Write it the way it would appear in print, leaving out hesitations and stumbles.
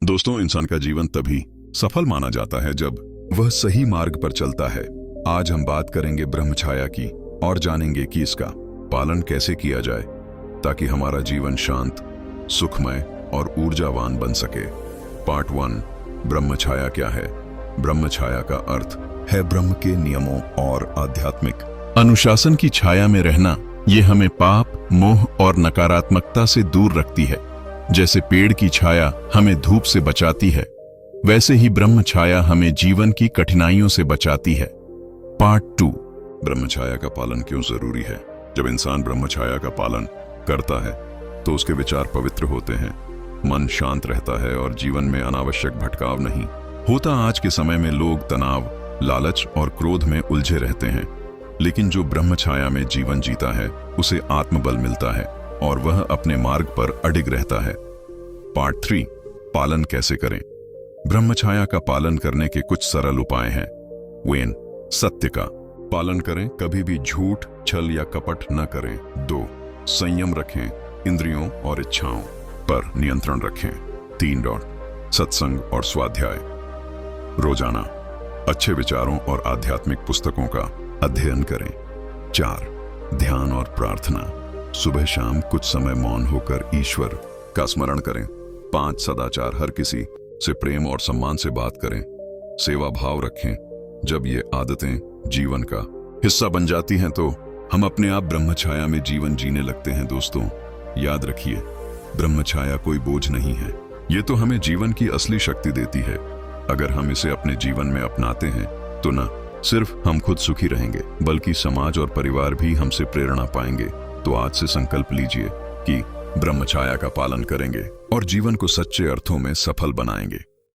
दोस्तों, इंसान का जीवन तभी सफल माना जाता है जब वह सही मार्ग पर चलता है। आज हम बात करेंगे ब्रह्मछाया की और जानेंगे कि इसका पालन कैसे किया जाए ताकि हमारा जीवन शांत, सुखमय और ऊर्जावान बन सके। पार्ट 1, ब्रह्मछाया क्या है? ब्रह्मछाया का अर्थ है ब्रह्म के नियमों और आध्यात्मिक अनुशासन की छाया में रहना। ये हमें पाप, मोह और नकारात्मकता से दूर रखती है। जैसे पेड़ की छाया हमें धूप से बचाती है, वैसे ही ब्रह्म छाया हमें जीवन की कठिनाइयों से बचाती है। पार्ट 2, ब्रह्मछाया का पालन क्यों जरूरी है? जब इंसान ब्रह्मछाया का पालन करता है तो उसके विचार पवित्र होते हैं, मन शांत रहता है और जीवन में अनावश्यक भटकाव नहीं होता। आज के समय में लोग तनाव, लालच और क्रोध में उलझे रहते हैं, लेकिन जो ब्रह्मछाया में जीवन जीता है उसे आत्मबल मिलता है और वह अपने मार्ग पर अडिग रहता है। पार्ट 3, पालन कैसे करें? ब्रह्मछाया का पालन करने के कुछ सरल उपाय हैं। 1, सत्य का पालन करें, कभी भी झूठ, छल या कपट न करें। 2, संयम रखें, इंद्रियों और इच्छाओं पर नियंत्रण रखें। 3, सत्संग और स्वाध्याय, रोजाना अच्छे विचारों और आध्यात्मिक पुस्तकों का अध्ययन करें। 4, ध्यान और प्रार्थना, सुबह शाम कुछ समय मौन होकर ईश्वर का स्मरण करें। 5, सदाचार, हर किसी से प्रेम और सम्मान से बात करें, सेवा भाव रखें। जब ये आदतें जीवन का हिस्सा बन जाती हैं तो हम अपने आप ब्रह्मछाया में जीवन जीने लगते हैं। दोस्तों, याद रखिए, ब्रह्मछाया कोई बोझ नहीं है, ये तो हमें जीवन की असली शक्ति देती है। अगर हम इसे अपने जीवन में अपनाते हैं तो न सिर्फ हम खुद सुखी रहेंगे बल्कि समाज और परिवार भी हमसे प्रेरणा पाएंगे। तो आज से संकल्प लीजिए कि ब्रह्मछाया का पालन करेंगे और जीवन को सच्चे अर्थों में सफल बनाएंगे।